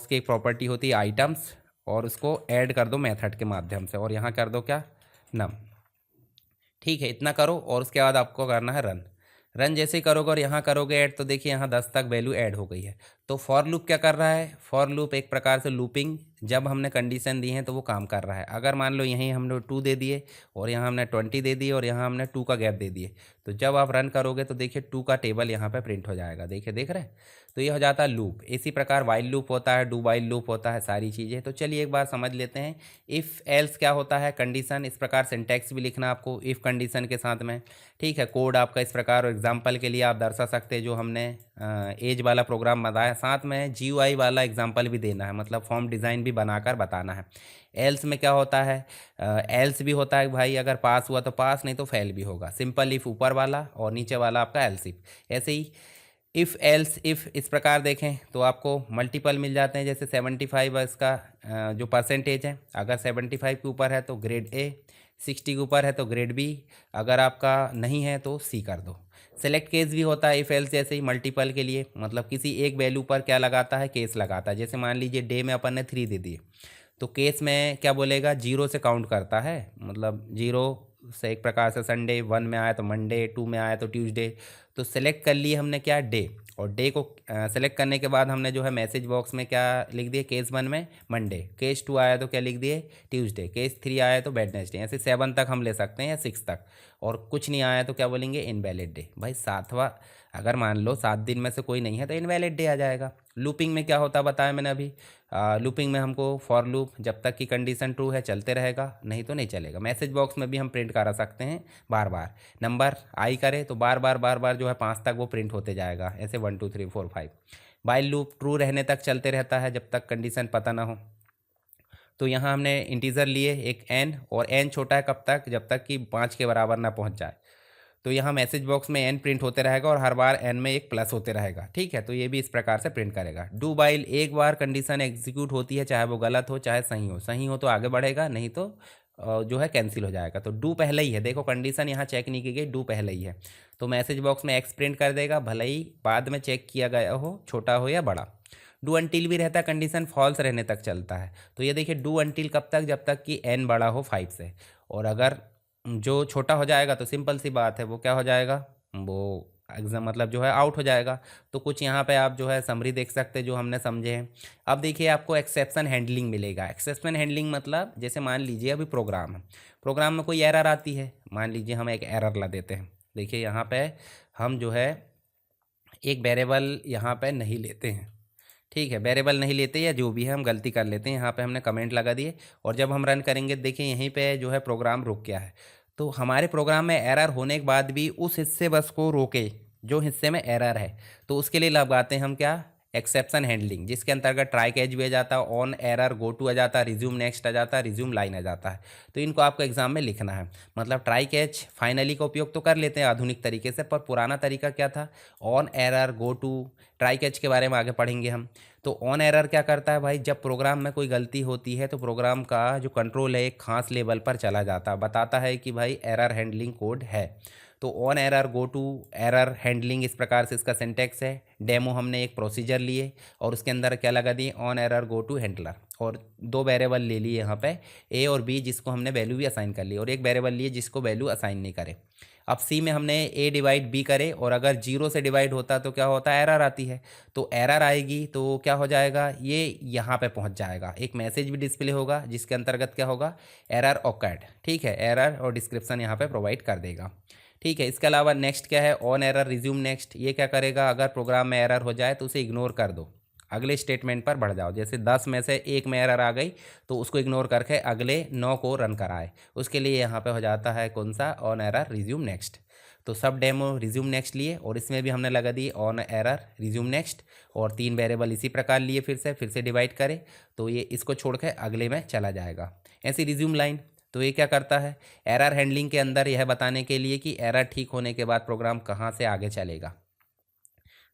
की एक प्रॉपर्टी होती है आइटम्स, और उसको ऐड कर दो मेथड के माध्यम से, और यहाँ कर दो क्या, नम, ठीक है। इतना करो, और उसके बाद आपको करना है रन जैसे ही करोगे और यहाँ करोगे ऐड, तो देखिए यहाँ 10 तक वैल्यू ऐड हो गई है। तो फॉर लूप क्या कर रहा है, फॉर लूप एक प्रकार से लूपिंग, जब हमने कंडीशन दी है तो वो काम कर रहा है। अगर मान लो यहीं हमने 2 दे दिए, और यहाँ हमने 20 दे दिए, और यहाँ हमने 2 का गैप दे दिए, तो जब आप रन करोगे तो देखिए 2 का टेबल यहाँ पे प्रिंट हो जाएगा। देखिए, देख रहे हैं। तो ये हो जाता है लूप। इसी प्रकार वाइल लूप होता है, डू वाइल लूप होता है, सारी चीज़ें। तो चलिए एक बार समझ लेते हैं। इफ़ एल्स क्या होता है, कंडीशन। इस प्रकार सिंटैक्स भी लिखना आपको इफ़ कंडीशन के साथ में, ठीक है। कोड आपका इस प्रकार, एग्जाम्पल के लिए आप दर्शा सकते हैं जो हमने एज वाला प्रोग्राम बताया, साथ में GUI वाला एग्जाम्पल भी देना है, मतलब फॉर्म डिज़ाइन भी बनाकर बताना है। एल्स में क्या होता है, एल्स भी होता है भाई, अगर पास हुआ तो पास, नहीं तो फेल भी होगा। सिंपल इफ़ ऊपर वाला, और नीचे वाला आपका एल्स इफ। ऐसे ही इफ़ एल्स इफ़ इस प्रकार देखें तो आपको मल्टीपल मिल जाते हैं। जैसे 75 इसका जो परसेंटेज है, अगर 75 के ऊपर है तो ग्रेड A, 60 के ऊपर है तो ग्रेड B, अगर आपका नहीं है तो C कर दो। सेलेक्ट केस भी होता है इफ़ एल्स जैसे ही मल्टीपल के लिए, मतलब किसी एक वैल्यू पर क्या लगाता है, केस लगाता है। जैसे मान लीजिए डे में अपन ने 3 दे दिए, तो केस में क्या बोलेगा, 0 से काउंट करता है, मतलब 0 से एक प्रकार से संडे, 1 में आया तो मंडे, 2 में आया तो ट्यूसडे। तो सेलेक्ट कर लिए हमने क्या, डे, और डे को सेलेक्ट करने के बाद हमने जो है मैसेज बॉक्स में क्या लिख दिए, केस 1 में मंडे, केस 2 आया तो क्या लिख दिए, ट्यूसडे, केस 3 आया तो वेडनेसडे। ऐसे 7 तक हम ले सकते हैं, या 6 तक। और कुछ नहीं आया तो क्या बोलेंगे, इनवैलिड डे। भाई 7वां, अगर मान लो 7 दिन में से कोई नहीं है तो इनवैलिड डे आ जाएगा। लूपिंग में क्या होता बताया मैंने अभी, लूपिंग में हमको फॉर लूप जब तक कि कंडीशन ट्रू है चलते रहेगा, नहीं तो नहीं चलेगा। मैसेज बॉक्स में भी हम प्रिंट करा सकते हैं बार बार, नंबर आई करे तो बार बार जो है 5 तक वो प्रिंट होते जाएगा, ऐसे 1 2 3 4 5। वाइल लूप ट्रू रहने तक चलते रहता है जब तक कंडीशन पता ना हो। तो यहाँ हमने इंटीजर लिए एक n, और n छोटा है कब तक, जब तक कि 5 के बराबर ना पहुँच जाए। तो यहाँ मैसेज बॉक्स में n प्रिंट होते रहेगा, और हर बार n में एक प्लस होते रहेगा, ठीक है। तो ये भी इस प्रकार से प्रिंट करेगा। डू वाइल, एक बार कंडीशन एग्जीक्यूट होती है, चाहे वो गलत हो चाहे सही हो। सही हो तो आगे बढ़ेगा, नहीं तो जो है कैंसिल हो जाएगा। तो डू पहले ही है, देखो कंडीशन यहाँ चेक नहीं की गई, डू पहले ही है। तो मैसेज बॉक्स में x प्रिंट कर देगा, भले ही बाद में चेक किया गया हो, छोटा हो या बड़ा। डू अंटिल भी रहता है, कंडीशन फॉल्स रहने तक चलता है। तो ये देखिए डू अंटिल कब तक, जब तक कि n बड़ा हो 5 से, और अगर जो छोटा हो जाएगा तो सिंपल सी बात है, वो क्या हो जाएगा, वो एग्जाम मतलब जो है आउट हो जाएगा। तो कुछ यहाँ पे आप जो है समरी देख सकते हैं जो हमने समझे हैं। अब देखिए आपको एक्सेप्शन हैंडलिंग मिलेगा। एक्सेप्शन हैंडलिंग मतलब जैसे मान लीजिए अभी प्रोग्राम है, प्रोग्राम में कोई एरर आती है, मान लीजिए हम एक एरर ला देते हैं। देखिए यहाँ पे हम जो है एक वेरिएबल यहाँ पे नहीं लेते हैं, ठीक है, वेरिएबल नहीं लेते, या जो भी है हम गलती कर लेते हैं। यहाँ पे हमने कमेंट लगा दिए, और जब हम रन करेंगे देखिए यहीं पे जो है प्रोग्राम रुक गया है। तो हमारे प्रोग्राम में एरर होने के बाद भी उस हिस्से बस को रोके जो हिस्से में एरर है, तो उसके लिए लगाते हैं हम क्या, एक्सेप्शन हैंडलिंग, जिसके अंतर्गत ट्राई कैच भी आ जाता है, ऑन एरर गो टू आ जाता है, रिज्यूम नेक्स्ट आ जाता है, रिज्यूम लाइन आ जाता है। तो इनको आपको एग्जाम में लिखना है। मतलब ट्राई कैच फाइनली का उपयोग तो कर लेते हैं आधुनिक तरीके से, पर पुराना तरीका क्या था, on error go to. Try catch के बारे में आगे पढ़ेंगे हम। तो ऑन एरर क्या करता है भाई, जब प्रोग्राम में कोई गलती होती है तो प्रोग्राम का जो कंट्रोल है एक खास लेवल पर चला जाता है, बताता है कि भाई एरर हैंडलिंग कोड है। तो on error go to error handling, इस प्रकार से इसका सिंटैक्स है। डेमो हमने एक प्रोसीजर लिए और उसके अंदर क्या लगा दिए, on error go to handler, और 2 वेरिएबल ले लिए यहाँ पे ए और बी, जिसको हमने वैल्यू भी असाइन कर ली, और एक वेरिएबल लिए जिसको वैल्यू असाइन नहीं करे। अब सी में हमने ए डिवाइड बी करे, और अगर 0 से डिवाइड होता तो क्या होता है, एरर आती है। तो एरर आएगी तो क्या हो जाएगा, ये यहाँ पे पहुँच जाएगा, एक मैसेज भी डिस्प्ले होगा जिसके अंतर्गत क्या होगा, एरर ऑकर्ड। ठीक है, एरर और डिस्क्रिप्शन यहाँ पे प्रोवाइड कर देगा। ठीक है, इसके अलावा नेक्स्ट क्या है, ऑन एरर रिज्यूम नेक्स्ट। ये क्या करेगा, अगर प्रोग्राम में एरर हो जाए तो उसे इग्नोर कर दो, अगले स्टेटमेंट पर बढ़ जाओ। जैसे 10 में से 1 में एरर आ गई तो उसको इग्नोर करके अगले 9 को रन कराए, उसके लिए यहाँ पे हो जाता है कौन सा, ऑन एरर रिज्यूम नेक्स्ट। तो सब डेमो रिज्यूम नेक्स्ट लिए, और इसमें भी हमने लगा दी ऑन एरर रिज्यूम नेक्स्ट, और 3 वेरिएबल इसी प्रकार लिए, फिर से डिवाइड करें तो ये इसको छोड़ के अगले में चला जाएगा। ऐसी रिज्यूम लाइन, तो ये क्या करता है, एरर हैंडलिंग के अंदर यह बताने के लिए कि एरर ठीक होने के बाद प्रोग्राम कहाँ से आगे चलेगा।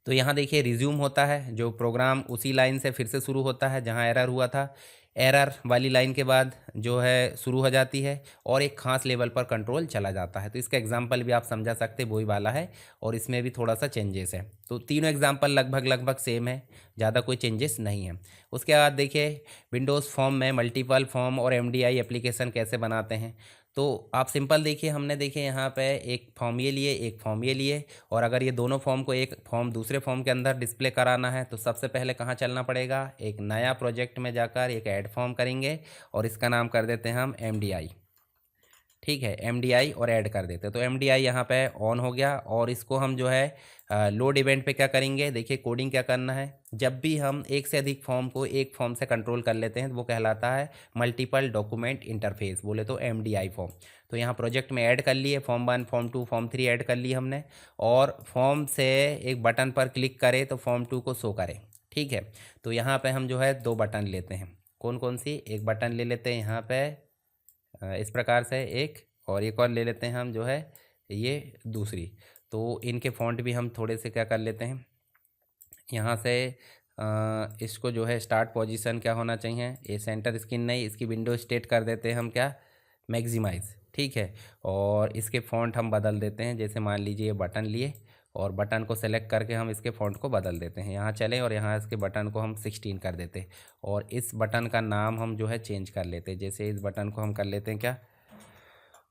तो यहाँ देखिए रिज्यूम होता है, जो प्रोग्राम उसी लाइन से फिर से शुरू होता है जहाँ एरर हुआ था। एरर वाली लाइन के बाद जो है शुरू हो जाती है और एक खास लेवल पर कंट्रोल चला जाता है। तो इसका एग्जांपल भी आप समझा सकते वही वाला है, और इसमें भी थोड़ा सा चेंजेस है। तो तीनों एग्जांपल लगभग सेम है, ज़्यादा कोई चेंजेस नहीं है। उसके बाद देखिए विंडोज़ फॉर्म में मल्टीपल फॉर्म और एमडीआई एप्लीकेशन कैसे बनाते हैं। तो आप सिंपल देखिए, हमने देखिए यहाँ पे एक फॉर्म ये लिए, एक फॉर्म ये लिए, और अगर ये दोनों फॉर्म को एक फॉर्म दूसरे फॉर्म के अंदर डिस्प्ले कराना है तो सबसे पहले कहाँ चलना पड़ेगा, एक नया प्रोजेक्ट में जाकर एक ऐड फॉर्म करेंगे, और इसका नाम कर देते हैं हम एमडीआई। ठीक है, एमडीआई और ऐड कर देते हैं। तो एमडीआई यहाँ पे ऑन हो गया, और इसको हम जो है लोड इवेंट पे क्या करेंगे, देखिए कोडिंग क्या करना है। जब भी हम एक से अधिक फॉर्म को एक फॉर्म से कंट्रोल कर लेते हैं तो वो कहलाता है मल्टीपल डॉक्यूमेंट इंटरफेस, बोले तो एमडीआई फॉर्म। तो यहाँ प्रोजेक्ट में ऐड कर लिए, फॉर्म 1 फॉर्म 2 फॉर्म 3 ऐड कर लिए हमने, और फॉर्म से एक बटन पर क्लिक करें तो फॉर्म 2 को शो करें। ठीक है, तो यहाँ पे हम जो है 2 बटन लेते हैं, कौन कौन सी, एक बटन ले लेते हैं यहाँ पे इस प्रकार से एक, और एक और ले लेते हैं हम जो है ये दूसरी। तो इनके फ़ॉन्ट भी हम थोड़े से क्या कर लेते हैं, यहाँ से इसको जो है स्टार्ट पोजीशन क्या होना चाहिए, ये सेंटर स्क्रीन नहीं, इसकी विंडो स्टेट कर देते हैं हम क्या, मैक्सिमाइज़। ठीक है, और इसके फ़ॉन्ट हम बदल देते हैं, जैसे मान लीजिए ये बटन लिए और बटन को सेलेक्ट करके हम इसके फ़ॉन्ट को बदल देते हैं, यहाँ चलें और यहाँ इसके बटन को हम 16 कर देते हैं, और इस बटन का नाम हम जो है चेंज कर लेते हैं। जैसे इस बटन को हम कर लेते हैं क्या,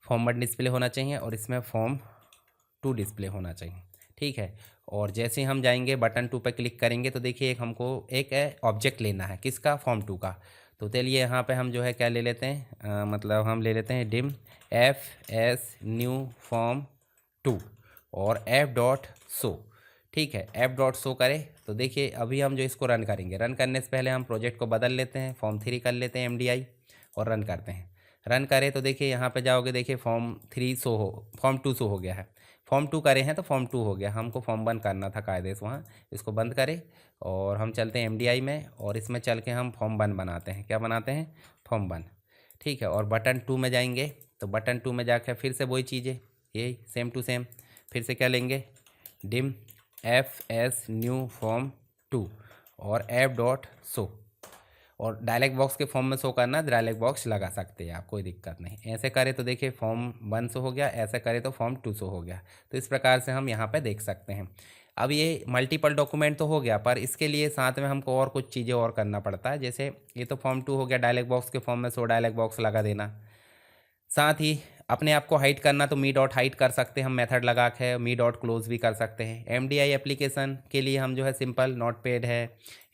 फॉर्म 1 डिस्प्ले होना चाहिए और इसमें फॉर्म 2 डिस्प्ले होना चाहिए। ठीक है, और जैसे ही हम जाएंगे बटन 2 पर क्लिक करेंगे तो देखिए एक हमको एक ऑब्जेक्ट लेना है, किसका, फॉर्म 2 का। तो चलिए यहाँ पे हम जो है क्या ले लेते हैं, मतलब हम ले लेते हैं dim f s new form 2 और एफ डॉट शो। ठीक है, एफ डॉट शो करें तो देखिए अभी हम जो इसको रन करेंगे, रन करने से पहले हम प्रोजेक्ट को बदल लेते हैं, फॉर्म 3 कर लेते हैं एमडीआई और रन करते हैं। रन करें तो देखिए यहाँ पे जाओगे, देखिए फॉर्म 3 शो हो, फॉर्म 2 शो हो गया है। फॉर्म 2 करे हैं तो फॉर्म 2 हो गया, हमको फॉर्म 1 करना था कायदे से वहाँ। इसको बंद करें और हम चलते हैं एमडीआई में, और इसमें चल के हम फॉर्म 1 बनाते हैं। क्या बनाते हैं, फॉर्म 1। ठीक है, और बटन 2 में जाएंगे तो बटन 2 में जाकर फिर से वही चीज़ें, यही सेम टू सेम, फिर से क्या लेंगे, dim f s new form 2 और एफ डॉट शो, और डायलॉग बॉक्स के फॉर्म में शो करना, डायलॉग बॉक्स लगा सकते हैं आप, कोई दिक्कत नहीं। ऐसे करें तो देखिए फॉर्म 1 शो हो गया, ऐसे करें तो फॉर्म 2 शो हो गया। तो इस प्रकार से हम यहाँ पे देख सकते हैं। अब ये मल्टीपल डॉक्यूमेंट तो हो गया, पर इसके लिए साथ में हमको और कुछ चीज़ें और करना पड़ता है। जैसे ये तो फॉर्म 2 हो गया, डायलॉग बॉक्स के फॉर्म में शो डायलॉग बॉक्स लगा देना। साथ ही अपने आप को हाइड करना तो मी डॉट हाइड कर सकते हैं हम, मेथड लगा के मी डॉट क्लोज भी कर सकते हैं। एमडीआई एप्लीकेशन के लिए हम जो है सिंपल नोटपैड है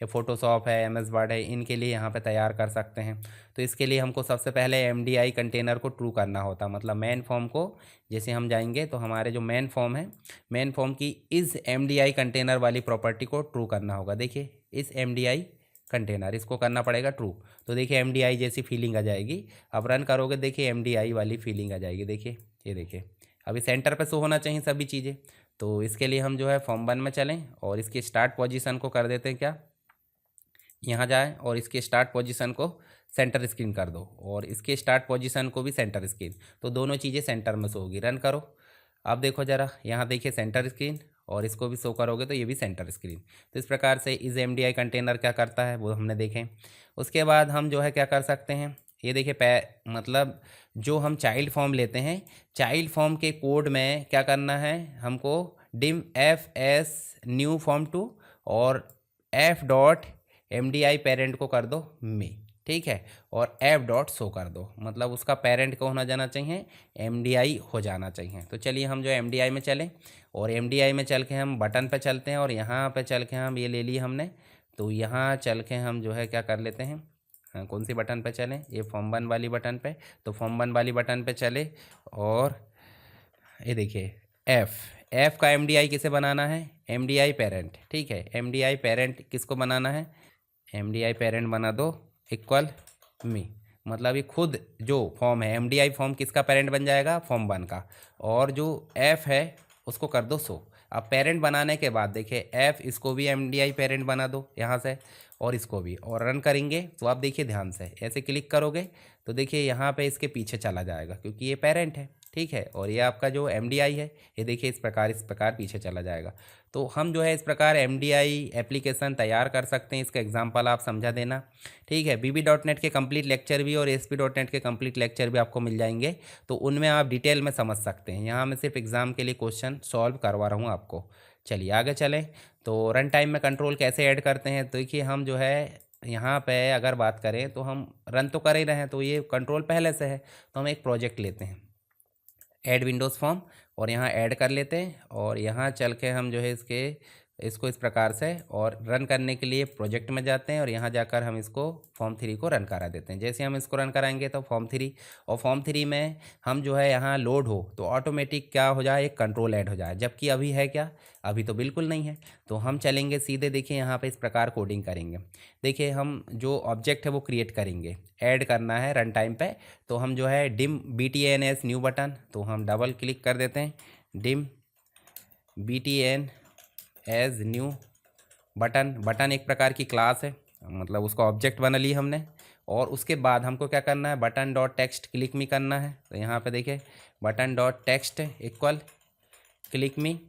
या फोटोशॉप है, एमएस वर्ड है, इनके लिए यहाँ पे तैयार कर सकते हैं। तो इसके लिए हमको सबसे पहले एमडीआई कंटेनर को ट्रू करना होता, मतलब मेन फॉर्म को, जैसे हम जाएंगे तो हमारे जो मेन फॉर्म है, मेन फॉर्म की इस एमडीआई कंटेनर वाली प्रॉपर्टी को ट्रू करना होगा। देखिए इस एमडीआई कंटेनर, इसको करना पड़ेगा ट्रू। तो देखिए एमडीआई जैसी फीलिंग आ जाएगी। अब रन करोगे देखिए एमडीआई वाली फीलिंग आ जाएगी। देखिए ये देखिए अभी सेंटर पे शो होना चाहिए सभी चीज़ें। तो इसके लिए हम जो है फॉर्म 1 में चलें और इसकी स्टार्ट पोजीशन को कर देते हैं क्या, यहाँ जाए और इसके स्टार्ट पोजीशन को सेंटर स्क्रीन कर दो, और इसके स्टार्ट पोजीशन को भी सेंटर स्क्रीन, तो दोनों चीज़ें सेंटर में शो होगी। रन करो, अब देखो ज़रा यहाँ देखिए सेंटर स्क्रीन, और इसको भी शो करोगे तो ये भी सेंटर स्क्रीन। तो इस प्रकार से इस एमडीआई कंटेनर क्या करता है वो हमने देखें। उसके बाद हम जो है क्या कर सकते हैं, ये देखिए मतलब जो हम चाइल्ड फॉर्म लेते हैं, चाइल्ड फॉर्म के कोड में क्या करना है हमको, dim f s new form two और f dot m d i parent को कर दो मी, ठीक है, और एफ डॉट शो कर दो, मतलब उसका पेरेंट को होना जाना चाहिए एम डी आई हो जाना चाहिए। तो चलिए हम जो एम डी आई में चलें और एम डी आई में चल के हम बटन पे चलते हैं और यहाँ पे चल के हम ये ले ली हमने, तो यहाँ चल के हम जो है क्या कर लेते हैं, हाँ, कौन सी बटन पे चलें, ये फॉर्म 1 वाली बटन पे, तो फॉर्म 1 वाली बटन पे चले और ये देखिए एफ का एमडीआई किसे बनाना है, एमडीआई पेरेंट, ठीक है, एमडीआई पेरेंट किसको बनाना है, एमडीआई पेरेंट बना दो इक्वल मी, मतलब ये खुद जो फॉर्म है एमडीआई फॉर्म किसका पेरेंट बन जाएगा, फॉर्म 1 का, और जो एफ है उसको कर दो सो। अब पेरेंट बनाने के बाद देखिए एफ इसको भी एमडीआई पेरेंट बना दो यहाँ से और इसको भी, और रन करेंगे तो आप देखिए ध्यान से ऐसे क्लिक करोगे तो देखिए यहाँ पे इसके पीछे चला जाएगा क्योंकि ये पेरेंट है, ठीक है, और ये आपका जो एमडीआई है ये देखिए इस प्रकार पीछे चला जाएगा। तो हम जो है इस प्रकार एमडीआई एप्लीकेशन तैयार कर सकते हैं, इसका एग्जांपल आप समझा देना, ठीक है। VB.NET के कंप्लीट लेक्चर भी और ASP.NET के कंप्लीट लेक्चर भी आपको मिल जाएंगे, तो उनमें आप डिटेल में समझ सकते हैं। यहाँ मैं सिर्फ एग्ज़ाम के लिए क्वेश्चन सॉल्व करवा रहा हूँ आपको। चलिए आगे चलें, तो रन टाइम में कंट्रोल कैसे ऐड करते हैं, तो देखिए हम जो है यहाँ पे अगर बात करें तो हम रन तो कर ही रहे हैं, तो ये कंट्रोल पहले से है, तो हम एक प्रोजेक्ट लेते हैं ऐड विंडोज़ फॉर्म और यहाँ ऐड कर लेते हैं और यहाँ चल के हम जो है इसको इस प्रकार से और रन करने के लिए प्रोजेक्ट में जाते हैं और यहाँ जाकर हम इसको फॉर्म 3 को रन करा देते हैं। जैसे हम इसको रन कराएंगे तो फॉर्म 3 और फॉर्म 3 में हम जो है यहाँ लोड हो तो ऑटोमेटिक क्या हो जाए, एक कंट्रोल ऐड हो जाए, जबकि अभी है क्या, अभी तो बिल्कुल नहीं है। तो हम चलेंगे सीधे, देखिए यहाँ पे इस प्रकार कोडिंग करेंगे। देखिए हम जो ऑब्जेक्ट है वो क्रिएट करेंगे, ऐड करना है रन टाइम पे, तो हम जो है डिम BTNS न्यू बटन, तो हम डबल क्लिक कर देते हैं dim BTN as new button एक प्रकार की क्लास है, मतलब उसका ऑब्जेक्ट बना ली हमने। और उसके बाद हमको क्या करना है, बटन डॉट टेक्स्ट क्लिक मी करना है, तो यहाँ पे देखिए button dot text equal click मी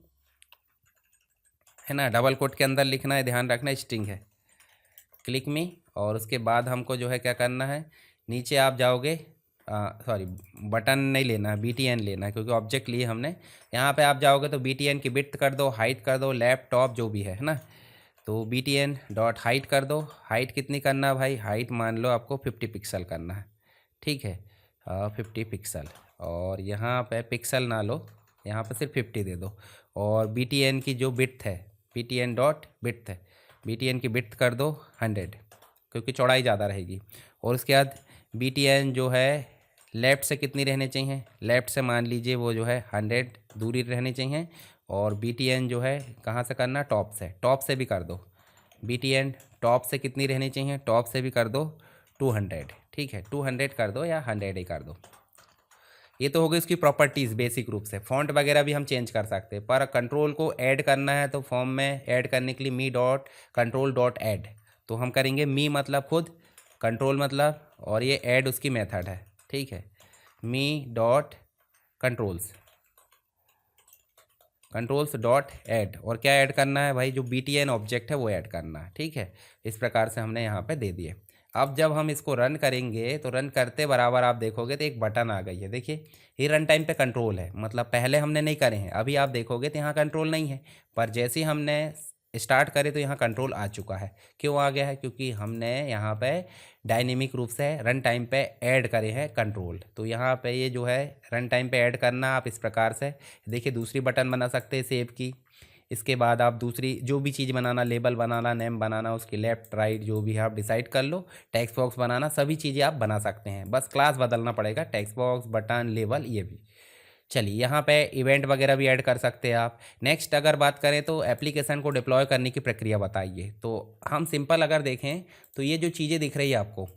है ना, डबल कोट के अंदर लिखना है, ध्यान रखना स्ट्रिंग है, क्लिक मी। और उसके बाद हमको जो है क्या करना है, नीचे आप जाओगे, सॉरी बटन नहीं लेना है, BTN लेना है क्योंकि ऑब्जेक्ट लिए हमने। यहाँ पे आप जाओगे तो BTN की विड्थ कर दो, हाइट कर दो, लेफ्ट टॉप जो भी है ना, तो BTN डॉट हाइट कर दो। हाइट कितनी करना है भाई, हाइट मान लो आपको 50 पिक्सल करना है, ठीक है, 50 पिक्सल, और यहाँ पे पिक्सल ना लो, यहाँ पे सिर्फ 50 दे दो। और BTN की जो विड्थ है, BTN डॉट विड्थ है, BTN की विड्थ कर दो 100 क्योंकि चौड़ाई ज़्यादा रहेगी। और उसके बाद BTN जो है लेफ़्ट से कितनी रहनी चाहिए, लेफ़्ट से मान लीजिए वो जो है 100 दूरी रहनी चाहिए। और BTN जो है कहाँ से करना, टॉप से भी कर दो, BTN टॉप से कितनी रहनी चाहिए, टॉप से भी कर दो 200, ठीक है, 200 कर दो या 100 ही कर दो। ये तो हो गई उसकी प्रॉपर्टीज़ बेसिक रूप से। फ़ॉन्ट वगैरह भी हम चेंज कर सकते हैं, पर कंट्रोल को ऐड करना है तो फॉर्म में ऐड करने के लिए मी डॉट कंट्रोल डॉट ऐड, तो हम करेंगे मी मतलब खुद, कंट्रोल मतलब, और ये ऐड उसकी मेथड है, ठीक है, मी डॉट कंट्रोल्स डॉट ऐड। और क्या ऐड करना है भाई, जो BTN ऑब्जेक्ट है वो ऐड करना है, ठीक है। इस प्रकार से हमने यहाँ पे दे दिए। अब जब हम इसको रन करेंगे तो रन करते बराबर आप देखोगे तो एक बटन आ गई है, देखिए ये रन टाइम पे कंट्रोल है, मतलब पहले हमने नहीं करे हैं, अभी आप देखोगे तो यहाँ कंट्रोल नहीं है, पर जैसे ही हमने स्टार्ट करे तो यहाँ कंट्रोल आ चुका है। क्यों आ गया है, क्योंकि हमने यहाँ पे डायनेमिक रूप से रन टाइम पे ऐड करे हैं कंट्रोल। तो यहाँ पे ये जो है रन टाइम पे ऐड करना, आप इस प्रकार से देखिए दूसरी बटन बना सकते हैं सेव की। इसके बाद आप दूसरी जो भी चीज़ बनाना, लेबल बनाना, नेम बनाना, उसकी लेफ़्ट राइट जो भी है आप डिसाइड कर लो, टेक्स्ट बॉक्स बनाना, सभी चीज़ें आप बना सकते हैं, बस क्लास बदलना पड़ेगा, टेक्स्ट बॉक्स, बटन, लेबल, ये भी। चलिए यहाँ पे इवेंट वगैरह भी ऐड कर सकते हैं आप। नेक्स्ट अगर बात करें तो एप्लीकेशन को डिप्लॉय करने की प्रक्रिया बताइए। तो हम सिंपल अगर देखें तो ये जो चीज़ें दिख रही है आपको,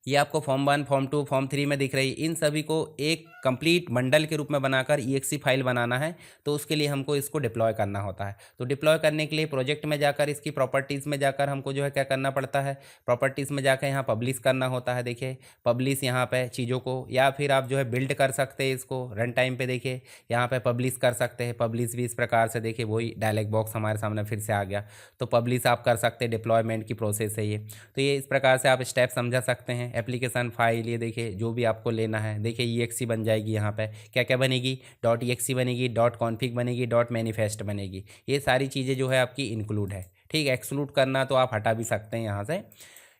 ये आपको फॉर्म 1, फॉर्म 2, फॉर्म 3 में दिख रही, इन सभी को एक कंप्लीट बंडल के रूप में बनाकर EXE फाइल बनाना है, तो उसके लिए हमको इसको डिप्लॉय करना होता है। तो डिप्लॉय करने के लिए प्रोजेक्ट में जाकर, इसकी प्रॉपर्टीज़ में जाकर हमको जो है क्या करना पड़ता है, प्रॉपर्टीज़ में जाकर यहाँ पब्लिश करना होता है, देखिए पब्लिश यहाँ पे चीज़ों को, या फिर आप जो है बिल्ड कर सकते हैं इसको रन टाइम पे, देखिए यहाँ पे पब्लिश कर सकते हैं। पब्लिश भी इस प्रकार से, देखिए वही डायलॉग बॉक्स हमारे सामने फिर से आ गया, तो पब्लिश आप कर सकते हैं, डिप्लॉयमेंट की प्रोसेस है ये। तो ये इस प्रकार से आप स्टेप समझा सकते हैं। एप्लीकेशन फाइल, ये देखिए जो भी आपको लेना है, देखिए EXE बन जाएगी। यहाँ पे क्या क्या बनेगी, .exe बनेगी, .config बनेगी, .manifest बनेगी। ये सारी चीज़ें जो है आपकी इंक्लूड है। ठीक है, एक्सक्लूड करना तो आप हटा भी सकते हैं यहाँ से।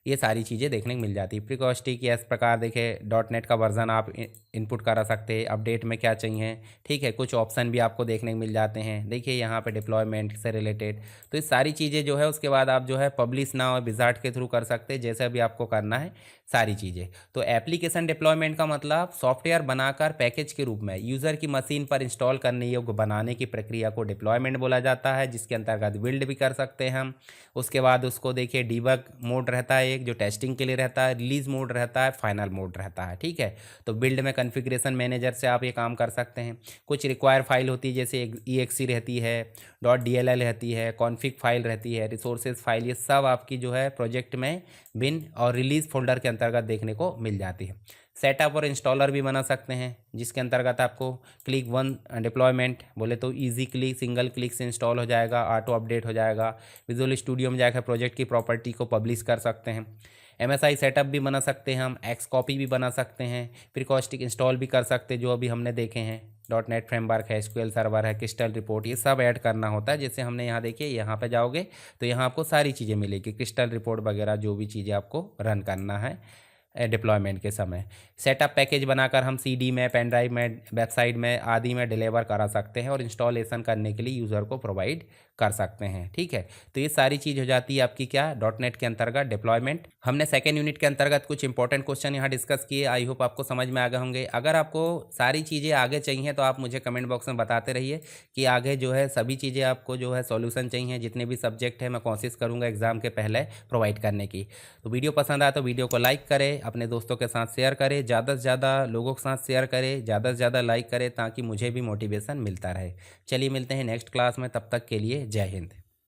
ये सारी चीज़ें देखने को मिल जाती है। प्रिकॉस्टिक इस प्रकार देखिए .NET का वर्जन आप इनपुट करा सकते हैं, अपडेट में क्या चाहिए। ठीक है, कुछ ऑप्शन भी आपको देखने को मिल जाते हैं। देखिए यहाँ पे डिप्लॉयमेंट से रिलेटेड, तो ये सारी चीज़ें जो है उसके बाद आप जो है पब्लिश नाउ और विजार्ड के थ्रू कर सकते हैं, जैसे भी आपको करना है सारी चीज़ें। तो एप्लीकेशन डिप्लॉयमेंट का मतलब सॉफ्टवेयर बनाकर पैकेज के रूप में यूज़र की मशीन पर इंस्टॉल करने योग्य बनाने की प्रक्रिया को डिप्लॉयमेंट बोला जाता है, जिसके अंतर्गत बिल्ड भी कर सकते हैं हम। उसके बाद उसको देखिए डीबग मोड रहता है एक, जो टेस्टिंग के लिए रहता है, रिलीज मोड रहता है, फाइनल मोड रहता है। ठीक है, तो बिल्ड में कॉन्फ़िगरेशन मैनेजर से आप ये काम कर सकते हैं। कुछ रिक्वायर फाइल होती है, जैसे EXE रहती है, .dll रहती है, कॉन्फ़िग फाइल रहती है, रिसोर्सेज फाइल, ये सब आपकी जो है प्रोजेक्ट में बिन और रिलीज फोल्डर के अंतर्गत देखने को मिल जाती है। सेटअप और इंस्टॉलर भी बना सकते हैं, जिसके अंतर्गत आपको क्लिक वन डिप्लॉयमेंट बोले तो इजी क्लिक, सिंगल क्लिक से इंस्टॉल हो जाएगा, ऑटो अपडेट हो जाएगा। विजुअल स्टूडियो में जाकर प्रोजेक्ट की प्रॉपर्टी को पब्लिश कर सकते हैं। MSI सेटअप भी बना सकते हैं हम, Xcopy भी बना सकते हैं, प्रिकॉस्टिक इंस्टॉल भी कर सकते हैं, जो अभी हमने देखे हैं। .NET फ्रेमवर्क है, SQL सर्वर है, क्रिस्टल रिपोर्ट, ये सब ऐड करना होता है। जैसे हमने यहाँ देखिए, यहाँ पे जाओगे तो यहाँ आपको सारी चीज़ें मिलेगी, क्रिस्टल रिपोर्ट वगैरह जो भी चीज़ें आपको रन करना है डिप्लॉयमेंट के समय। सेटअप पैकेज बनाकर हम CD में, पेन ड्राइव में, वेबसाइट में आदि में डिलीवर करा सकते हैं और इंस्टॉलेशन करने के लिए यूज़र को प्रोवाइड कर सकते हैं। ठीक है, तो ये सारी चीज़ हो जाती है आपकी क्या, .NET के अंतर्गत डिप्लॉयमेंट। हमने सेकेंड यूनिट के अंतर्गत कुछ इंपॉर्टेंट क्वेश्चन यहाँ डिस्कस किए, आई होप आपको समझ में आ गए होंगे। अगर आपको सारी चीज़ें आगे चाहिए तो आप मुझे कमेंट बॉक्स में बताते रहिए कि आगे जो है सभी चीज़ें आपको जो है सॉल्यूशन चाहिए, जितने भी सब्जेक्ट है मैं कोशिश करूँगा एग्जाम के पहले प्रोवाइड करने की। तो वीडियो पसंद आया तो वीडियो को लाइक करें, अपने दोस्तों के साथ शेयर करें, ज़्यादा से ज़्यादा लोगों के साथ शेयर करें, ज़्यादा से ज़्यादा लाइक करें, ताकि मुझे भी मोटिवेशन मिलता रहे। चलिए मिलते हैं नेक्स्ट क्लास में, तब तक के लिए जय हिंद।